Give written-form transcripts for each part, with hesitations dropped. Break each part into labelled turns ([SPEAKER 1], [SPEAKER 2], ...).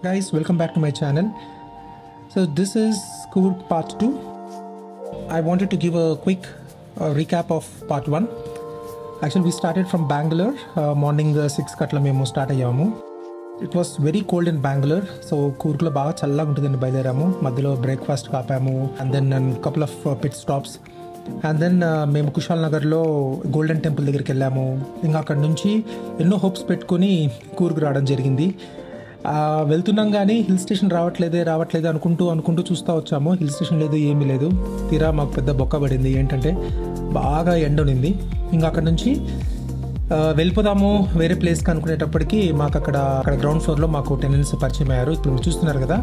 [SPEAKER 1] Guys, welcome back to my channel. So this is Coorg part 2. I wanted to give a quick recap of part 1. Actually, we started from Bangalore. Morning 6 katla memo start ayyamu. It was very cold in Bangalore, so Coorg lo baga challaga untudani bayileramu. Madhyalo breakfast kaapamu and then a couple of pit stops. And then మేము కుషాల్ నగర్లో golden temple దగ్గరికి వెళ్ళాము. ఇంకా అక్కడ నుంచి ఎన్నో hopes పెట్టుకొని కూర్గ్ రావడం జరిగింది. వెళ్తున్నాం కానీ హిల్ స్టేషన్ రావట్లేదే అనుకుంటూ చూస్తూ వచ్చాము. హిల్ స్టేషన్ లేదు, ఏమీ లేదు. తీరా మాకు పెద్ద బొక్క పడింది. ఏంటంటే బాగా ఎండ ఉన్నింది. ఇంకా అక్కడ నుంచి వెళ్ళిపోదాము వేరే ప్లేస్కి అనుకునేటప్పటికి మాకు అక్కడ గ్రౌండ్ ఫ్లోర్లో మాకు టెనెంట్స్ పరిచయం అయ్యారు. ఇప్పుడు మీరు చూస్తున్నారు కదా,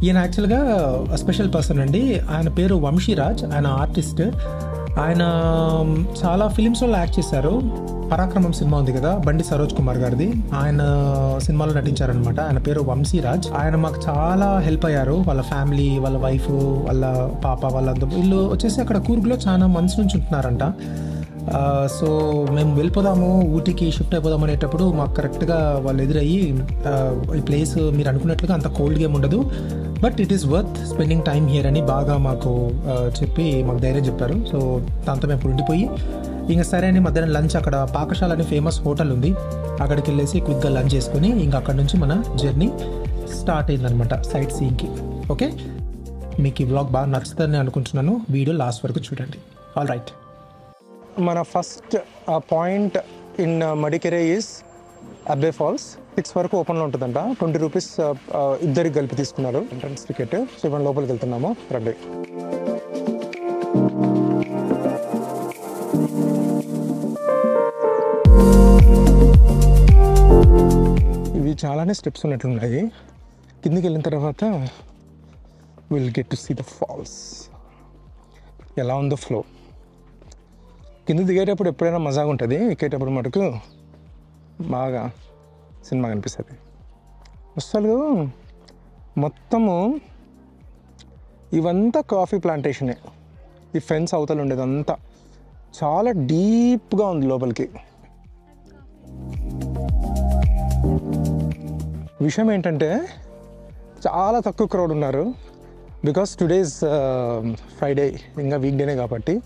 [SPEAKER 1] ఈయన యాక్చువల్గా స్పెషల్ పర్సన్ అండి. ఆయన పేరు వంశీరాజ్. ఆయన ఆర్టిస్ట్. ఆయన చాలా ఫిలిమ్స్లో యాక్ట్ చేశారు. పరాక్రమం సినిమా ఉంది కదా, బండి సరోజ్ కుమార్ గారిది, ఆయన సినిమాలో నటించారనమాట. ఆయన పేరు వంశీరాజ్. ఆయన మాకు చాలా హెల్ప్ అయ్యారు. వాళ్ళ ఫ్యామిలీ, వాళ్ళ వైఫ్, వాళ్ళ పాప, వాళ్ళంతా వీళ్ళు వచ్చేసి అక్కడ కూర్గ్లో చాలా మంత్స్ నుంచి ఉంటున్నారంట. సో మేము వెళ్ళిపోదాము, ఊటీకి షిఫ్ట్ అయిపోదాం అనేటప్పుడు మాకు కరెక్ట్గా వాళ్ళు ఎదురయ్యి, ఈ ప్లేస్ మీరు అనుకున్నట్లుగా అంత కోల్డ్ గేమ్ ఉండదు, but it is worth spending time here అని బాగా మాకు చెప్పి మాకు ధైర్యం చెప్పారు. సో దాంతో మేము ఉండిపోయి ఇంకా సరే అని మధ్యాహ్నం లంచ్ అక్కడ పాకశాల అని ఫేమస్ హోటల్ ఉంది, అక్కడికి వెళ్ళేసి క్విక్గా లంచ్ చేసుకుని ఇంకా అక్కడ నుంచి మన జర్నీ స్టార్ట్ అయిందనమాట సైట్ సీయింగ్కి. ఓకే, మీకు ఈ వ్లాగ్ బాగా నచ్చుతుందని అనుకుంటున్నాను. వీడియో లాస్ట్ వరకు చూడండి. ఆల్ రైట్, మన ఫస్ట్ పాయింట్ ఇన్ మడికెరే ఈజ్ అబ్బే ఫాల్స్. 6 వరకు ఓపెన్లో ఉంటుందంట. 20 రూపీస్ ఇద్దరికి కలిపి తీసుకున్నారు ఎంట్రన్స్ టికెట్. సో ఇప్పుడు లోపలికి వెళ్తున్నాము, రండి. ఇవి చాలానే స్టెప్స్ ఉన్నట్లున్నాయి. కిందికి వెళ్ళిన తర్వాత will get to see the falls. ఎలా ఉందో ఫ్లో. కింద దిగేటప్పుడు ఎప్పుడైనా మజాగా ఉంటుంది, ఎక్కేటప్పుడు మటుకు బాగా సినిమా కనిపిస్తుంది. అసలు మొత్తము ఇవంతా కాఫీ ప్లాంటేషనే. ఈ ఫెన్స్ అవతల ఉండేదంతా చాలా డీప్గా ఉంది లోపలికి. విషయం ఏంటంటే చాలా తక్కువ క్రౌడ్ ఉన్నారు. బికాస్ టుడేస్ ఫ్రైడే, ఇంకా వీక్ డేనే కాబట్టి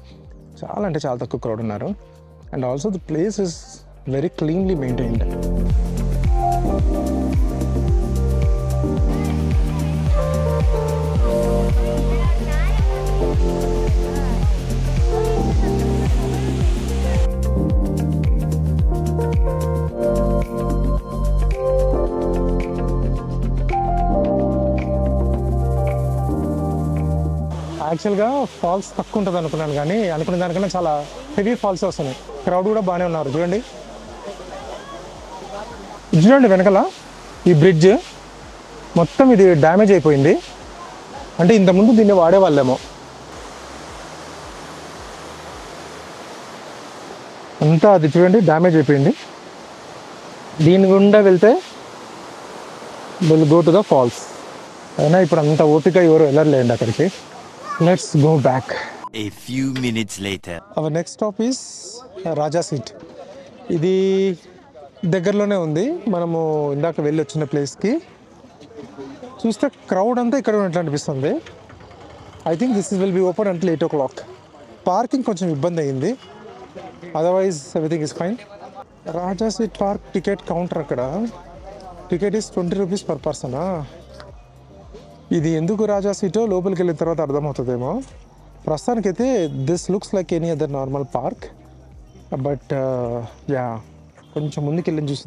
[SPEAKER 1] చాలా అంటే చాలా తక్కువ క్రౌడ్ ఉన్నారు. And also the place is very cleanly maintained. యాక్చువల్గా ఫాల్స్ తక్కువ ఉంటుంది అనుకున్నాను, కానీ అనుకునే దానికన్నా చాలా హెవీ ఫాల్స్ వస్తున్నాయి. క్రౌడ్ కూడా బాగానే ఉన్నారు. చూడండి వెనకాల ఈ బ్రిడ్జ్ మొత్తం ఇది డ్యామేజ్ అయిపోయింది. అంటే ఇంతకుముందు దీన్ని వాడేవాళ్ళేమో. అంతా అది చూడండి డ్యామేజ్ అయిపోయింది. దీని గుండా వెళ్తే will go to the false. అయినా ఇప్పుడు అంత ఓపిక ఎవరు వెళ్ళలేండి అక్కడికి. Let's go back.
[SPEAKER 2] A few minutes later.
[SPEAKER 1] Our next stop is Raja seat. ఇది దగ్గరలోనే ఉంది. మనము ఇందాక వెళ్ళి వచ్చిన ప్లేస్కి. చూస్తే క్రౌడ్ అంతా ఇక్కడ ఉన్నట్లు అనిపిస్తుంది. I think this will be open until 8 o'clock. Parking కొంచెం ఇబ్బంది అయ్యింది, otherwise everything is fine. Raja seat park ticket counter. అక్కడ టికెట్ ఈస్ 20 రూపీస్ పర్ పర్సనా. ఇది ఎందుకు రాజా సీటో లోపలికి వెళ్ళిన తర్వాత అర్థమవుతుందేమో. ప్రస్తుతానికైతే this looks like any other normal park, but yeah కొంచెం ముందుకు వెళ్ళి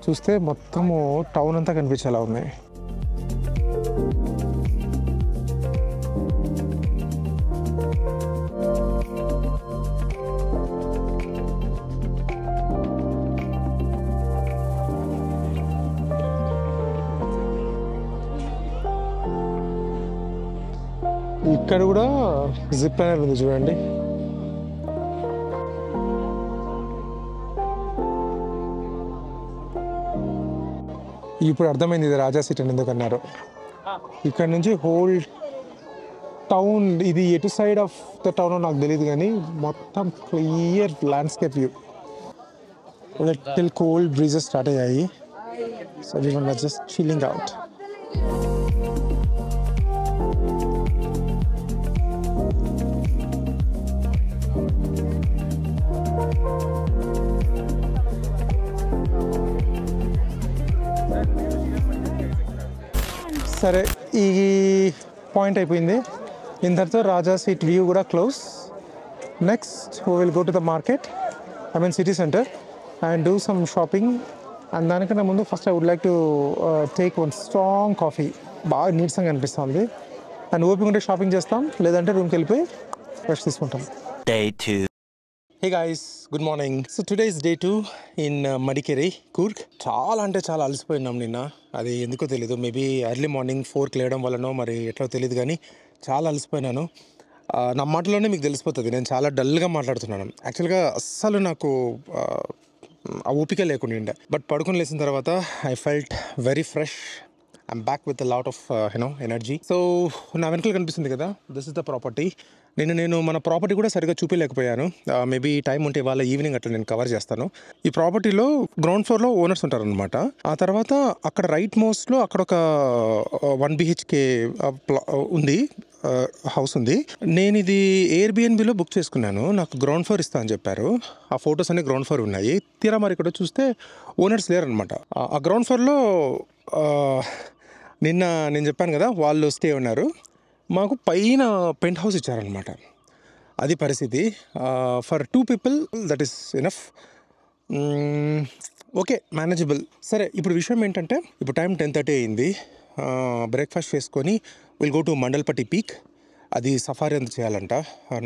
[SPEAKER 1] చూస్తే మొత్తము టౌన్ అంతా కనిపించేలా ఉన్నాయి. ఇక్కడ కూడా జిప్ లైనర్ ఉంది చూడండి. ఇప్పుడు అర్థమైంది ఇది రాజా సీట్ అని ఎందుకన్నారు. ఇక్కడ నుంచి హోల్ టౌన్, ఇది ఎటు సైడ్ ఆఫ్ ద టౌన్ నాకు తెలియదు కానీ మొత్తం clear landscape view. Little cold breezes start అయ్యాయి. So we were just chilling out. సరే, ఈ పాయింట్ అయిపోయింది. ఇంతటితో రాజా సీట్ వ్యూ కూడా close. Next we will go to the market, I mean city centre, and do some shopping. And దానికన్నా ముందు first I would like to take one strong coffee. బాగా నీరసంగా అనిపిస్తుంది. అండ్ ఓపిక ఉంటే షాపింగ్ చేస్తాం, లేదంటే రూమ్కి వెళ్ళిపోయి రెస్ట్ తీసుకుంటాం.
[SPEAKER 2] Day 2.
[SPEAKER 1] Hey guys, good morning. So today is day 2 in Madikeri, Coorg. చాలా అంటే చాలా అలసిపోయినాం నిన్న. అది ఎందుకో తెలీదు, మేబీ ఎర్లీ మార్నింగ్ 4కి లేయడం వల్లనో మరి ఎట్లా తెలియదు, కానీ చాలా అలసిపోయినాను. నా మాటలోనే మీకు తెలిసిపోతుంది నేను చాలా డల్గా మాట్లాడుతున్నాను. యాక్చువల్గా అస్సలు నాకు ఆ ఓపిక లేకుండా, బట్ పడుకొని లేచిన తర్వాత I felt very fresh. I'm back with lot of energy. So నా వెనకాల కనిపిస్తుంది కదా, దిస్ ఇస్ ద ప్రాపర్టీ. నేను మన ప్రాపర్టీ కూడా సరిగ్గా చూపించలేకపోయాను. మేబీ టైం ఉంటే ఇవాళ ఈవినింగ్ అట్లా నేను కవర్ చేస్తాను. ఈ ప్రాపర్టీలో గ్రౌండ్ ఫ్లోర్లో ఓనర్స్ ఉంటారనమాట. ఆ తర్వాత అక్కడ రైట్ మోస్ట్లో అక్కడ ఒక 1 BHK ఉంది, హౌస్ ఉంది. నేను ఇది ఎయిర్బిఎన్బిలో బుక్ చేసుకున్నాను. నాకు గ్రౌండ్ ఫ్లోర్ ఇస్తా అని చెప్పారు. ఆ ఫొటోస్ అన్ని గ్రౌండ్ ఫ్లోర్ ఉన్నాయి. తీరా మరి ఇక్కడ చూస్తే ఓనర్స్ లేరనమాట. ఆ గ్రౌండ్ ఫ్లోర్లో నిన్న నేను చెప్పాను కదా, వాళ్ళు స్టే ఉన్నారు. మాకు పైన పెంట్ హౌస్ ఇచ్చారనమాట. అది పరిస్థితి. For 2 people that is enough. Okay, manageable. సరే, ఇప్పుడు విషయం ఏంటంటే, ఇప్పుడు టైం 10:30 అయింది. బ్రేక్ఫాస్ట్ చేసుకొని will go to Mandalpatti peak. అది సఫారీ ఎంత చేయాలంట,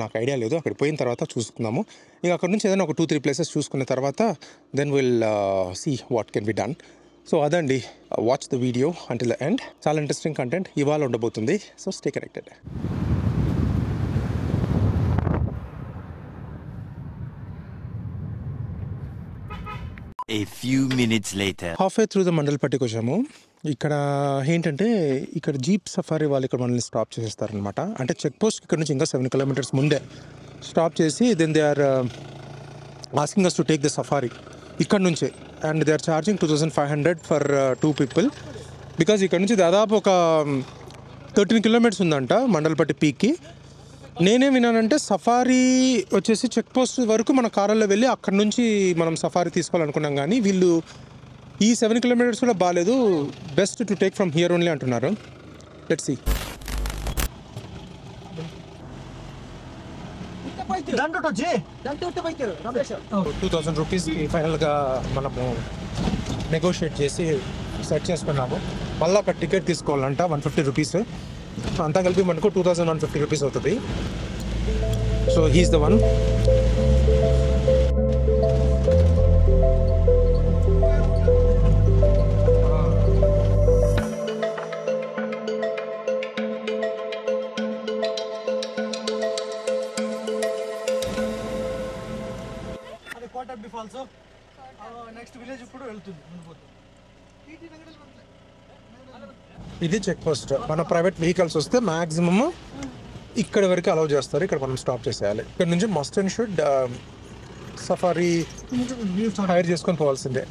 [SPEAKER 1] నాకు ఐడియా లేదు. అక్కడ పోయిన తర్వాత చూసుకుందాము. ఇక అక్కడ నుంచి ఏదైనా ఒక 2-3 places చూసుకున్న తర్వాత then will see what can be done. So అదండి, watch the video until the end. చాలా ఇంట్రెస్టింగ్ కంటెంట్ ఇవాళ ఉండబోతుంది. So stay connected.
[SPEAKER 2] A few minutes later.
[SPEAKER 1] Halfway through the మండల్పట్టికి వచ్చాము. ఇక్కడ ఏంటంటే, ఇక్కడ జీప్ సఫారీ వాళ్ళు ఇక్కడ మనల్ని స్టాప్ చేసేస్తారనమాట. అంటే చెక్ పోస్ట్ ఇక్కడ నుంచి ఇంకా 7 kilometers ముందే స్టాప్ చేసి then they are asking us to take the safari ఇక్కడ నుంచే. And they are charging 2500 for 2 people. Because ఇక్కడ నుంచి దాదాపు ఒక 13 kilometers ఉందంట మండల్పట్టి పీక్కి. నేనే విన్నానంటే సఫారీ వచ్చేసి చెక్ పోస్ట్ వరకు మన కారులో వెళ్ళి అక్కడ నుంచి మనం సఫారీ తీసుకోవాలనుకున్నాం, కానీ వీళ్ళు ఈ 7 kilometers కూడా బాగాలేదు, best to take from here only అంటున్నారు. Let's see. 2000 rupees ఫైనల్గా మనము నెగోషియేట్ చేసి సెట్ చేసుకున్నాము. మళ్ళీ అక్కడ టికెట్ తీసుకోవాలంట 150 rupees. అంతా కలిపి మనకు 2150 rupees అవుతుంది. So he's the one. ఇది చెక్ పోస్ట్. మన ప్రైవేట్ వెహికల్స్ వస్తే మ్యాక్సిమమ్ ఇక్కడ వరకు అలౌ చేస్తారు. ఇక్కడ మనం స్టాప్ చేసేయాలి. ఇక్కడ నుంచి must and should safari hire చేసుకొని పోవాల్సిందే.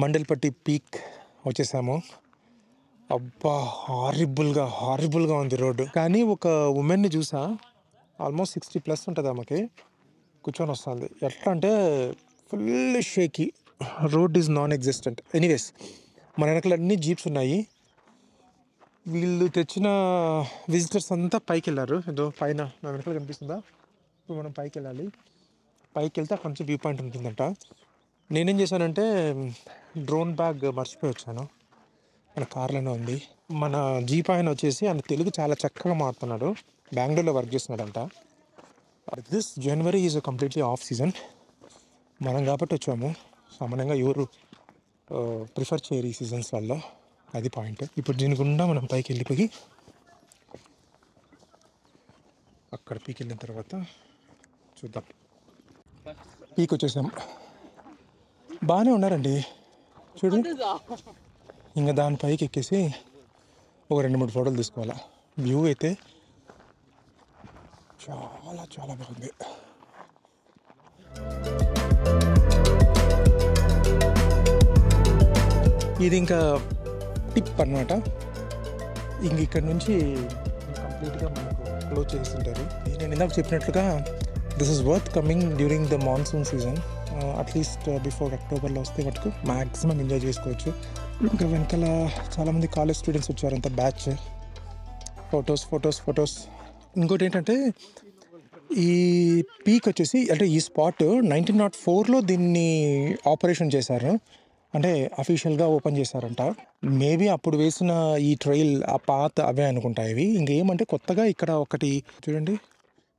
[SPEAKER 1] మండల్పట్టి పీక్ వచ్చేసాము. అబ్బా, హారిబుల్గా ఉంది రోడ్డు. కానీ ఒక ఉమెన్ని చూసా, ఆల్మోస్ట్ 60+ ఉంటుంది ఆమెకి, కూర్చొని వస్తుంది. ఎట్లా అంటే full shaky, road is non existent. Anyways, మన వెనకాల అన్ని జీప్స్ ఉన్నాయి. వీళ్ళు తెచ్చిన విజిటర్స్ అంతా పైకి వెళ్ళారు. ఏదో పైన నా వెనకాల కనిపిస్తుందా, ఇప్పుడు మనం పైకి వెళ్ళాలి. పైకి వెళ్తే అక్కడ నుంచి వ్యూ పాయింట్ ఉంటుందంట. నేనేం చేశానంటే డ్రోన్ బ్యాగ్ మర్చిపోయి వచ్చాను, మన కార్లోనే ఉంది. మన జీప్ ఆయన వచ్చేసి ఆయన తెలుగు చాలా చక్కగా మాట్లాడుతున్నాడు. బెంగళూరులో వర్క్ చేస్తున్నాడంట. This January is completely off season. మనం కాబట్టి వచ్చాము. సామాన్యంగా ఎవరు ప్రిఫర్ చేయరు ఈ సీజన్స్ వల్ల, అది పాయింట్. ఇప్పుడు దీని గుండా మనం పైకి వెళ్ళిపోయి అక్కడ పీకి వెళ్ళిన తర్వాత చూద్దాం. పీక్ వచ్చేసాం. బాగానే ఉన్నారండి చూడండి. ఇంకా దానిపైకి ఎక్కేసి ఒక 2-3 ఫోటోలు తీసుకోవాలా. వ్యూ అయితే చాలా చాలా బాగుంది. ఇది ఇంకా టిప్ అన్నమాట. ఇంక ఇక్కడ నుంచి కంప్లీట్గా మనకు క్లోజ్ చేస్తుంటారు. నేను ఇందాక చెప్పినట్లుగా this is worth coming during the monsoon season. At least before అక్టోబర్లో వస్తే మటుకు మ్యాక్సిమం ఎంజాయ్ చేసుకోవచ్చు. ఇంకా వెనకాల చాలామంది కాలేజ్ స్టూడెంట్స్ వచ్చారంత బ్యాచ్. ఫొటోస్. ఇంకోటి ఏంటంటే ఈ పీక్ వచ్చేసి అంటే ఈ స్పాట్ 1904లో దీన్ని ఆపరేషన్ చేశారు, అంటే అఫీషియల్గా ఓపెన్ చేశారంట. మేబీ అప్పుడు వేసిన ఈ ట్రైల్ ఆ పాత అవే అనుకుంటా ఇవి. ఇంకేమంటే కొత్తగా ఇక్కడ ఒకటి చూడండి,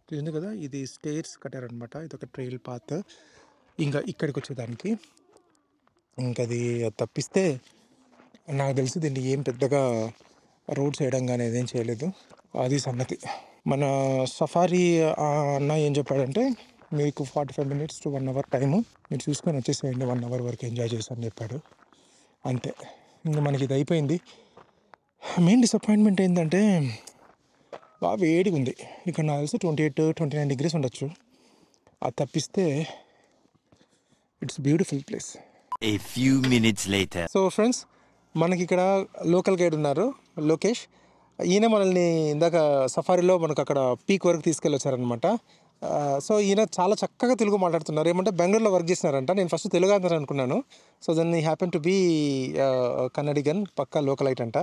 [SPEAKER 1] చూసింది కదా, ఇది స్టేర్స్ కట్టారనమాట. ఇది ఒక ట్రైల్ పాత్ ఇంకా ఇక్కడికి వచ్చేదానికి. ఇంకా అది తప్పిస్తే నాకు తెలిసి దీన్ని ఏం పెద్దగా రోడ్స్ వేయడం కానీ ఏదేం చేయలేదు. అది సంగతి. మన సఫారీ అన్న ఏం చెప్పాడంటే మీకు 45 minutes to 1 hour టైము, మీరు చూసుకొని వచ్చేసేయండి, 1 hour వరకు ఎంజాయ్ చేశాను చెప్పాడు. అంతే, ఇంకా మనకి ఇది అయిపోయింది. మెయిన్ డిసప్పాయింట్మెంట్ ఏంటంటే బాగా వేడిగా ఉంది ఇక్కడ. నాకు తెలిసి 28-29 degrees ఉండొచ్చు. అది తప్పిస్తే it's beautiful place.
[SPEAKER 2] A few minutes later.
[SPEAKER 1] So friends, మనకి ఇక్కడ లోకల్ గైడ్ ఉన్నారు, లోకేష్. ఈయన మనల్ని ఇందాక సఫారీలో మనకు అక్కడ పీక్ వరకు తీసుకెళ్ళొచ్చారనమాట. సో ఈయన చాలా చక్కగా తెలుగు మాట్లాడుతున్నారు. ఏమంటే బెంగళూరులో వర్క్ చేస్తున్నారంట. నేను ఫస్ట్ తెలుగు అందరూ అనుకున్నాను. సో దెన్ ఈ హ్యాపెన్ టు బీ కన్నడిగన్, పక్కా లోకలైట్ అంట.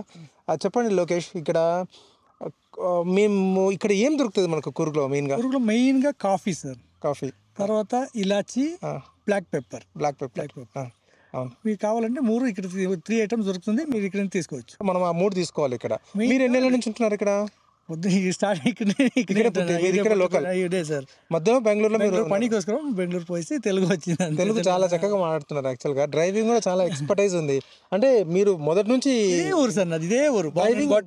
[SPEAKER 1] చెప్పండి లోకేష్, ఇక్కడ మేము ఇక్కడ ఏం దొరుకుతుంది మనకు కూర్గ్లో
[SPEAKER 3] మెయిన్గా కాఫీ సార్.
[SPEAKER 1] కాఫీ
[SPEAKER 3] తర్వాత ఇలాచి, బ్లాక్ పెప్పర్.
[SPEAKER 1] అవును,
[SPEAKER 3] మీకు కావాలంటే 3 ఇక్కడ 3 items దొరుకుతుంది. మీరు ఇక్కడ నుంచి తీసుకోవచ్చు.
[SPEAKER 1] మనం ఆ 3 తీసుకోవాలి. ఇక్కడ మీరు ఎన్ని నెలల నుంచి ఉంటున్నారు ఇక్కడ?
[SPEAKER 3] స్టార్ట్
[SPEAKER 1] ఇక్కడ లోకల్
[SPEAKER 3] ఇదే సార్.
[SPEAKER 1] మధ్యలో బెంగళూరులో మీరు
[SPEAKER 3] పనికోసం బెంగళూరు పోయి తెలుగు వచ్చింది.
[SPEAKER 1] తెలుగు చాలా చక్కగా మాట్లాడుతున్నారు. యాక్చువల్గా డ్రైవింగ్ కూడా చాలా ఎక్స్పర్టైజ్ ఉంది. అంటే మీరు మొదటి నుంచి
[SPEAKER 3] ఇదే ఊరు సార్, నాది ఇదే ఊరు.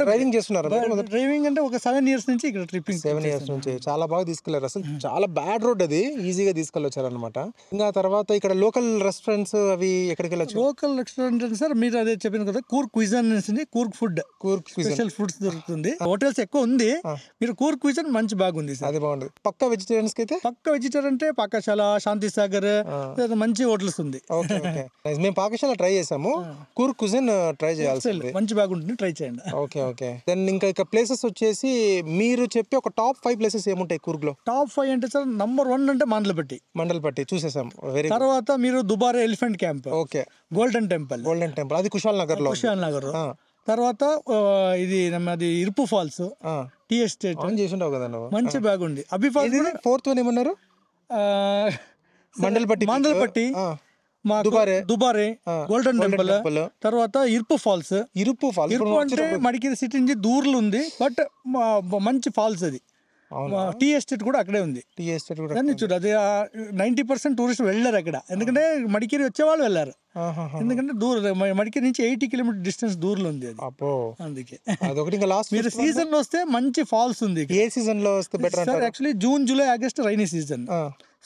[SPEAKER 1] డ్రైవింగ్ చేస్తున్నారు?
[SPEAKER 3] డ్రైవింగ్ అంటే ఒక 7 years నుంచి ఇక్కడ ట్రిప్పింగ్.
[SPEAKER 1] 7 years నుంచి చాలా బాగా తీసుకెళ్లారు. అసలు చాలా బ్యాడ్ రోడ్, అది ఈజీగా తీసుకెళ్ళొచ్చారనమాట. ఇంకా తర్వాత ఇక్కడ లోకల్ రెస్టారెంట్స్ అవి ఎక్కడికి వెళ్ళచ్చు?
[SPEAKER 3] లోకల్ రెస్టారెంట్ సార్, మీరు అదే చెప్పిన కదా, కూర్గ్ క్విజన్ అనేది కూర్గ్ ఫుడ్, స్పెషల్ ఫుడ్స్ దొరుకుతుంది. హోటల్స్ ఎక్కువ ఉంది. మీరు కూర్గ్ క్విజన్ మంచి బాగుంది సార్.
[SPEAKER 1] అది బాగుంది. పక్క వెజిటేరియన్స్ కి అయితే
[SPEAKER 3] వెజిటేరియన్ అంటే పాకశాల, శాంతి సాగర్, మంచి హోటల్స్ ఉంది.
[SPEAKER 1] మేము పాకశాల ట్రై చేసాము, కూర్గ్ క్విజన్ ట్రై చేయాల్సి
[SPEAKER 3] మంచి బాగుంటుంది, ట్రై చేయండి.
[SPEAKER 1] ఓకే. దెన్ ఇంకా ప్లేసెస్ వచ్చేసి మీరు చెప్పి ఒక టాప్ 5 ప్లేసెస్ ఏముంటాయి కూర్గ్ లో?
[SPEAKER 3] టాప్ 5 అంటే సార్, నంబర్ 1 అంటే మండలపట్టి చూసేసాం. తర్వాత మీరు Dubare Elephant Camp, okay, Golden Temple,
[SPEAKER 1] అది కుషాల్ నగర్ లో.
[SPEAKER 3] తర్వాత ఇది అది ఇరుపు ఫాల్స్, టీ ఎస్టేట్
[SPEAKER 1] చేసింటావు కదా నువ్వు,
[SPEAKER 3] మంచి బాగుంది. అభి ఫాల్స్.
[SPEAKER 1] 4th వన్ ఏమన్నారు? మండలపట్టి,
[SPEAKER 3] దుబారే, గోల్డెన్ టెంపుల్, తర్వాత ఇరుపు ఫాల్స్. అంటే మడికేరి సిటీ నుంచి దూరంలో ఉంది, బట్ మంచి ఫాల్స్. అది టీ ఎస్టేట్ కూడా అక్కడే ఉంది. కానీ చూడు, అది 90% టూరిస్ట్ వెళ్ళారు అక్కడ, ఎందుకంటే మడికేరి వచ్చే వాళ్ళు వెళ్ళారు. ఎందుకంటే దూరం, మడికేరి నుంచి 80 kilometers డిస్టెన్స్ దూరంలో ఉంది అది. అందుకే మీరు సీజన్ లో వస్తే మంచి ఫాల్స్ ఉంది.
[SPEAKER 1] ఏ సీజన్ లో వస్తే బెటర్ అంటారు?
[SPEAKER 3] Actually June, July, August rainy season.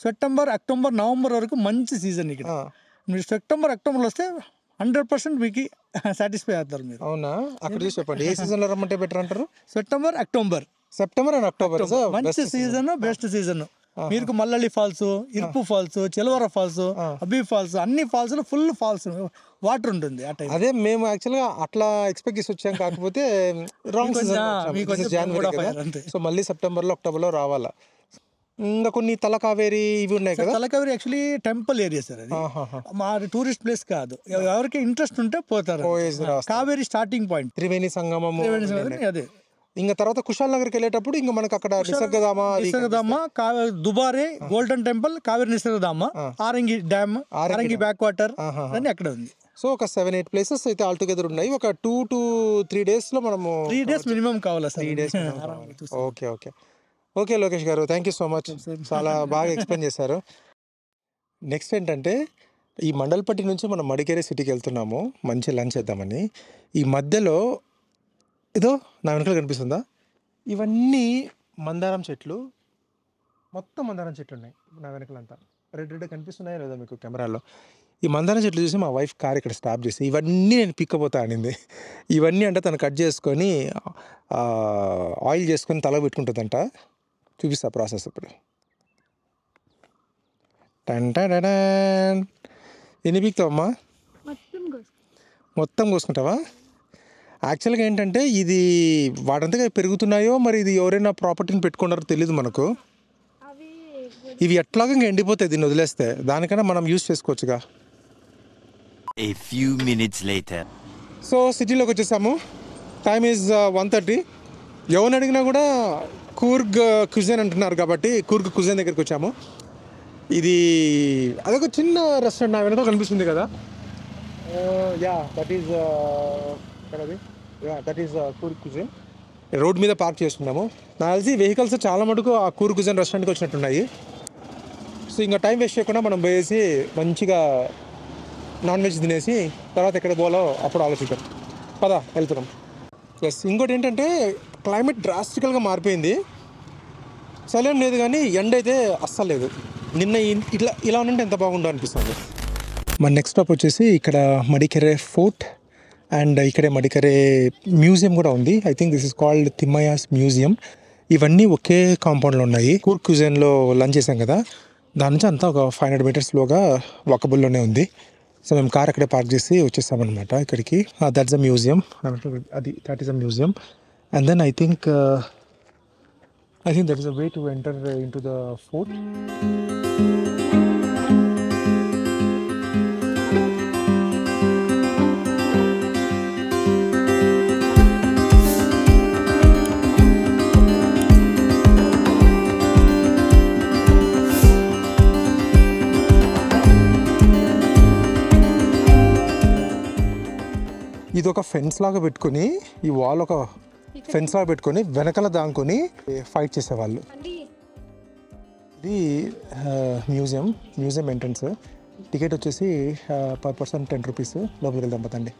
[SPEAKER 3] September, October, November వరకు మంచి సీజన్ ఇక్కడ. మీరు సెప్టెంబర్, అక్టోబర్ వస్తే 100% మీకు సాటిస్ఫై అవుతారు మీరు.
[SPEAKER 1] అవునా? అక్కడ చూసి చెప్పండి, ఏ సీజన్ లో రమ్మంటే బెటర్ అంటారు?
[SPEAKER 3] సెప్టెంబర్ అండ్ అక్టోబర్ మంచి సీజన్, బెస్ట్ సీజన్. మీకు మల్లలి ఫాల్స్, ఇరుపు ఫాల్స్, చెలవర ఫాల్స్, అబ్బి ఫాల్స్, అన్ని ఫాల్స్ లో ఫుల్ ఫాల్స్ వాటర్ ఉంటుంది.
[SPEAKER 1] అదే మేము యాక్చువల్ గా అట్లా ఎక్స్పెక్ట్ చేసి వచ్చాం, కాకపోతే రాంగ్ సీజన్. సో మళ్ళీ సెప్టెంబర్ లో, అక్టోబర్ లో రావాలా. ఇంకా కొన్ని తలకావేరి ఇవి ఉన్నాయి కదా.
[SPEAKER 3] Talakaveri actually temple area sir, అది మా టూరిస్ట్ ప్లేస్ కాదు. ఎవరికి ఇంట్రెస్ట్ ఉంటే పోతారు. కావేరి స్టార్టింగ్ పాయింట్,
[SPEAKER 1] త్రివేణి సంగమం
[SPEAKER 3] అదే.
[SPEAKER 1] ఇంకా తర్వాత కుషాల్ నగర్కి వెళ్ళేటప్పుడు ఇంకా మనకు అక్కడ Nisargadhama,
[SPEAKER 3] Dubare, Golden Temple, Kaveri Nisargadhama, Harangi dam, Harangi backwater అన్ని అక్కడ ఉంది.
[SPEAKER 1] సో ఒక 7-8 ప్లేసెస్ అయితే ఆల్ టుగెదర్ ఉన్నాయి. ఒక 2 to 3 days లో మనము
[SPEAKER 3] 3 days మినిమం కావాలా సార్?
[SPEAKER 1] 3 days. ఓకే లోకేష్ గారు, థ్యాంక్ యూ సో మచ్. చాలా బాగా ఎక్స్ప్లెయిన్ చేశారు. నెక్స్ట్ ఏంటంటే, ఈ మండల్పట్టి నుంచి మనం మడికేరి సిటీకి వెళ్తున్నాము మంచి లంచ్ చేద్దామని. ఈ మధ్యలో ఇదో నా వెనకాల కనిపిస్తుందా, ఇవన్నీ మందారం చెట్లు, మొత్తం మందారం చెట్లు ఉన్నాయి నా వెనకాలంతా. రెడ్ కనిపిస్తున్నాయో లేదో మీకు కెమెరాలో. ఈ మందారం చెట్లు చూసి మా వైఫ్ కార్ ఇక్కడ స్టాప్ చేసి ఇవన్నీ నేను పిక్కపోతా అనింది. ఇవన్నీ అంటే తను కట్ చేసుకొని ఆయిల్ చేసుకొని తల పెట్టుకుంటుందంట. చూపిస్తా ప్రాసెస్ ఇప్పుడు. ఎన్ని పీక్తావమ్మా? మొత్తం కోసుకుంటావా? యాక్చువల్గా ఏంటంటే ఇది వాటంతగా పెరుగుతున్నాయో మరి ఇది ఎవరైనా ప్రాపర్టీని పెట్టుకున్నారో తెలీదు మనకు. ఇవి ఎట్లాగా ఇంకా ఎండిపోతాయి దీన్ని వదిలేస్తే. దానికన్నా మనం యూజ్ చేసుకోవచ్చుగా.
[SPEAKER 2] A few minutes later.
[SPEAKER 1] So సిటీలోకి వచ్చేసాము. Time is 1:30. ఎవరిని అడిగినా కూడా కూర్గ్ కుజైన్ అంటున్నారు కాబట్టి కూర్గ్ కుజైన్ దగ్గరికి వచ్చాము. ఇది అదొక చిన్న రెస్టారెంట్ నా వెనక కనిపిస్తుంది కదా. That is Coorg cuisine. Road మీద పార్క్ చేస్తున్నాము. నాకు తెలిసి వెహికల్స్ చాలా మటుకు ఆ కూర్గ్ కుజైన్ రెస్టారెంట్కి వచ్చినట్టున్నాయి. సో ఇంకా టైం వేస్ట్ చేయకుండా మనం పోయేసి మంచిగా నాన్ వెజ్ తినేసి తర్వాత ఎక్కడ పోవాలో అప్పుడు ఆలోచిద్దాం. పదా వెళ్తున్నాం. ప్లస్ ఇంకోటి ఏంటంటే క్లైమేట్ డ్రాస్టికల్గా మారిపోయింది. చలేం లేదు కానీ ఎండ అయితే అస్సలు లేదు. నిన్న ఇలా ఉంటే ఎంత బాగుండో అనిపిస్తుంది. మన నెక్స్ట్ స్టాప్ వచ్చేసి ఇక్కడ మడికెరే ఫోర్ట్ అండ్ ఇక్కడే మడికెరే మ్యూజియం కూడా ఉంది. I think this is called Thimmaya's museum. ఇవన్నీ ఒకే కాంపౌండ్లో ఉన్నాయి. కూర్గ్ కుజైన్లో లంచ్ చేసాం కదా, దాని నుంచి అంతా ఒక 500 మీటర్స్లోగా వాకబుల్లోనే ఉంది. సో మేము కార్ అక్కడే పార్క్ చేసి వచ్చేసామన్నమాట ఇక్కడికి. That's a museum. That is a museum. And then I think that is a way to enter into the fort. ఇది ఒక ఫెన్స్ లాగా పెట్టుకొని, ఈ వాల్ ఒక ఫెన్స్ లాగా పెట్టుకొని వెనకాల దాంకొని ఫైట్ చేసేవాళ్ళు. ఇది మ్యూజియం ఎంట్రన్స్. టికెట్ వచ్చేసి పర్ పర్సన్ 10 రూపీస్. లోపలికి వెళ్దాం పదండి.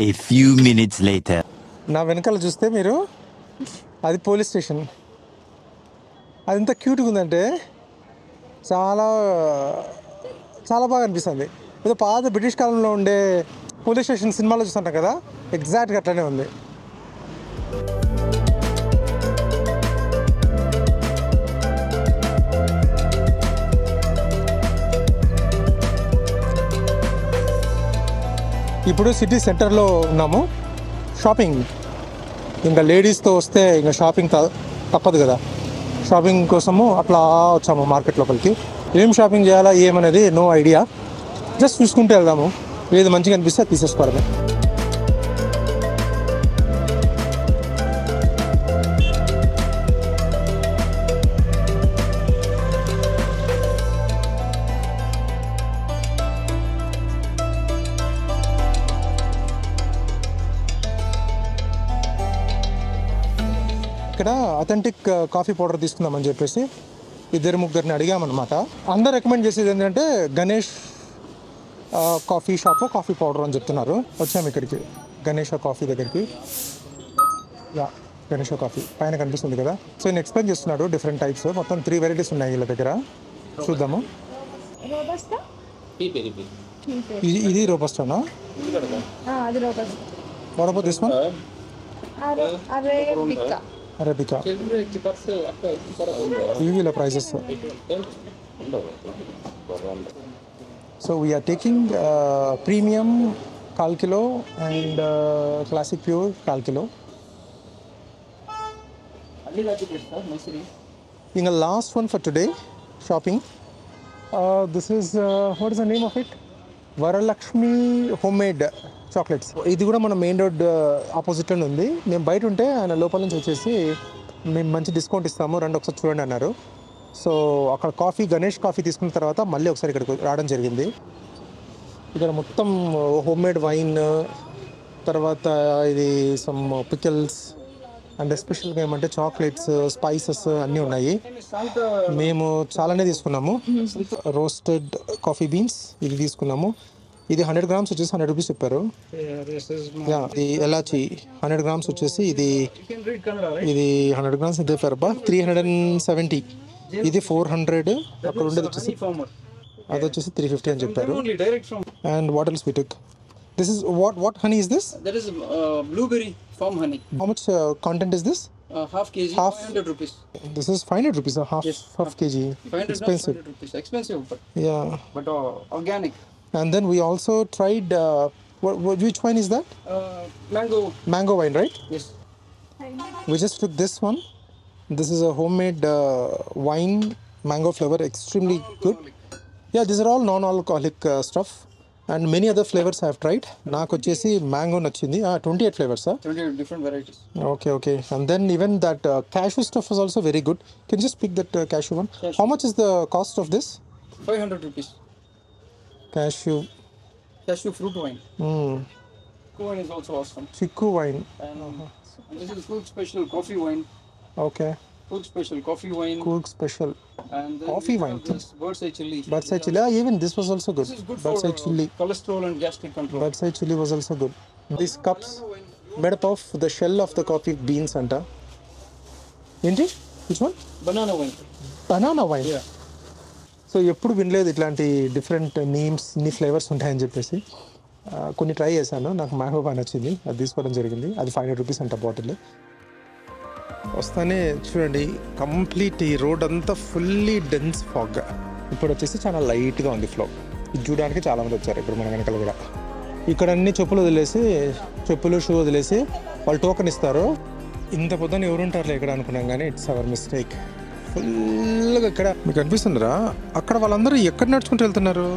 [SPEAKER 2] A few minutes later.
[SPEAKER 1] నా వెనకాల చూస్తే మీరు అది పోలీస్ స్టేషన్. అది ఎంత క్యూట్గా ఉందంటే చాలా చాలా బాగా అనిపిస్తుంది. ఏదో పాత బ్రిటిష్ కాలంలో ఉండే పోలీస్ స్టేషన్ సినిమాలో చూస్తుంటాం కదా, ఎగ్జాక్ట్గా అట్లనే ఉంది. ఇప్పుడు సిటీ సెంటర్లో ఉన్నాము. షాపింగ్ ఇంకా లేడీస్తో వస్తే ఇంకా షాపింగ్ తప్పదు కదా. షాపింగ్ కోసము అట్లా వచ్చాము మార్కెట్ లోపలికి. ఏం షాపింగ్ చేయాలా ఏమనేది నో ఐడియా. జస్ట్ చూసుకుంటూ వెళ్దాము. ఏది మంచిగా అనిపిస్తే తీసేసుకోవడమే. ఇక్కడ అథెంటిక్ కాఫీ పౌడర్ తీసుకుందామని చెప్పేసి 2-3 అడిగామన్నమాట. అందరు రికమెండ్ చేసేది ఏంటంటే Ganesh coffee shop coffee powder అని చెప్తున్నారు. వచ్చాము ఇక్కడికి గణేష్ కాఫీ దగ్గరికి. గణేష్ కాఫీ పైన కనిపిస్తుంది కదా. సో నేను ఎక్స్ప్లెయిన్ చేస్తున్నాడు డిఫరెంట్ టైప్స్. మొత్తం 3 వెరైటీస్ ఉన్నాయి వీళ్ళ దగ్గర. చూద్దాము. ఇది రోబస్టానా? What this one? అరేబికా. ఇవి వీళ్ళ prices. So we are taking premium 1/4 kilo and classic pure 1/4 kilo. ఇంకా last one for today shopping. This is what is the name of it, Varalakshmi homemade chocolates. ఇది కూడా మన మెయిన్ రోడ్ ఆపోజిట్లోనే ఉంది. మేము బయట ఉంటే ఆయన లోపల నుంచి వచ్చేసి మేము మంచి డిస్కౌంట్ ఇస్తాము, రండి ఒకసారి చూడండి అన్నారు. సో అక్కడ కాఫీ, గణేష్ కాఫీ తీసుకున్న తర్వాత మళ్ళీ ఒకసారి ఇక్కడికి రావడం జరిగింది. ఇక్కడ మొత్తం హోమ్ మేడ్ వైన్, తర్వాత ఇది సమ్ పికిల్స్ అండ్ ఎస్పెషల్గా ఏమంటే చాక్లెట్స్, స్పైసెస్ అన్నీ ఉన్నాయి. మేము చాలానే తీసుకున్నాము. రోస్టెడ్ కాఫీ బీన్స్ ఇది తీసుకున్నాము. ఇది 100 grams వచ్చేసి 100 rupees చెప్పారు. ఇది ఎలాచి 100 grams వచ్చేసి ఇది 100 grams ఇదే ఫెర్బా 370. ఇది 400. అక్కడ ఉండేది వచ్చేసి అది వచ్చేసి 350 అని చెప్పారు. And what else we took? This is what honey is this?
[SPEAKER 4] That is blueberry farm honey.
[SPEAKER 1] How much content is this?
[SPEAKER 4] Half kg, 500 rupees.
[SPEAKER 1] This is 500 rupees, half kg.
[SPEAKER 4] 500
[SPEAKER 1] expensive.
[SPEAKER 4] 500 rupees. Expensive, but organic.
[SPEAKER 1] And then we also tried which wine is that? Mango wine, right?
[SPEAKER 4] Yes.
[SPEAKER 1] We just took this one. This is a homemade wine, mango flavor, extremely good. Yeah, these are all non-alcoholic stuff. And many other flavors I have tried. నాకు వచ్చేసి mango నచ్చింది. 28 flavors.
[SPEAKER 4] 28 different varieties.
[SPEAKER 1] Okay. And then even that cashew stuff was also very good. Can you just pick that cashew one? Cashew. How much is the cost of this?
[SPEAKER 4] 500 rupees.
[SPEAKER 1] Cashew
[SPEAKER 4] fruit wine. Chiku wine is also awesome.
[SPEAKER 1] Chiku wine.
[SPEAKER 4] And this is Cook special coffee wine.
[SPEAKER 1] Okay.
[SPEAKER 4] Cook special coffee wine.
[SPEAKER 1] Cook special
[SPEAKER 4] and
[SPEAKER 1] coffee wine.
[SPEAKER 4] This bird's eye chili.
[SPEAKER 1] Bird's eye chili. Even this was also good.
[SPEAKER 4] This is good
[SPEAKER 1] bird's eye
[SPEAKER 4] for
[SPEAKER 1] chili.
[SPEAKER 4] cholesterol and gastric control.
[SPEAKER 1] Bird's eye chili was also good. These cups made up of the shell of the coffee beans anta. ఏంటి? Which one?
[SPEAKER 4] Banana wine.
[SPEAKER 1] Banana wine.
[SPEAKER 4] Yeah.
[SPEAKER 1] So ఎప్పుడు వినలేదు ఇట్లాంటి different names, ఇన్ని flavours ఉంటాయని చెప్పేసి. కొన్ని try చేశాను, నాకు మ్యాంగో బాగా నచ్చింది, అది తీసుకోవడం జరిగింది. అది 500 rupees అంట బాటిల్. వస్తానే చూడండి కంప్లీట్ ఈ రోడ్ అంతా ఫుల్లీ డెన్స్ ఫాగ్. ఇప్పుడు వచ్చేసి చాలా లైట్గా ఉంది ఫ్లో. ఇది చూడడానికి చాలామంది వచ్చారు ఇప్పుడు మన వెనకాల కూడా. ఇక్కడ అన్ని చెప్పులు షూ వదిలేసి వాళ్ళు టోకెన్ ఇస్తారు. ఇంత పొద్దున ఎవరు ఉంటారులే ఇక్కడ అనుకున్నాం, కానీ ఇట్స్ అవర్ మిస్టేక్. ఫుల్గా ఇక్కడ మీకు అనిపిస్తుందిరా, అక్కడ వాళ్ళందరూ ఎక్కడ నడుచుకుంటూ వెళ్తున్నారు.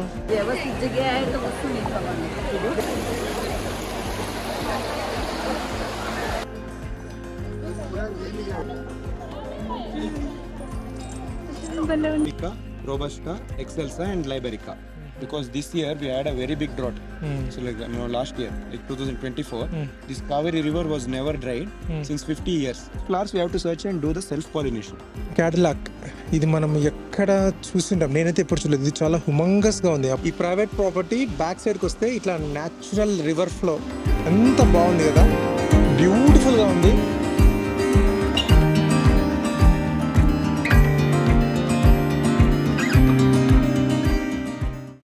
[SPEAKER 5] Robusta, Excelsa and Liberica. Because this year we had a very big drought. So last year, 2024, this Kaveri river was never dried since 50 years. Flowers we have to search and do the self-pollination.
[SPEAKER 1] Cadillac ఇది మనం ఎక్కడ చూసింటాం, నేనైతే ఎప్పుడు చూడలేదు. ఇది చాలా హ్యూమంగస్గా ఉంది. ఈ ప్రైవేట్ ప్రాపర్టీ బ్యాక్ సైడ్కి వస్తే ఇట్లా న్యాచురల్ రివర్ ఫ్లో ఎంత బాగుంది కదా, బ్యూటిఫుల్గా ఉంది.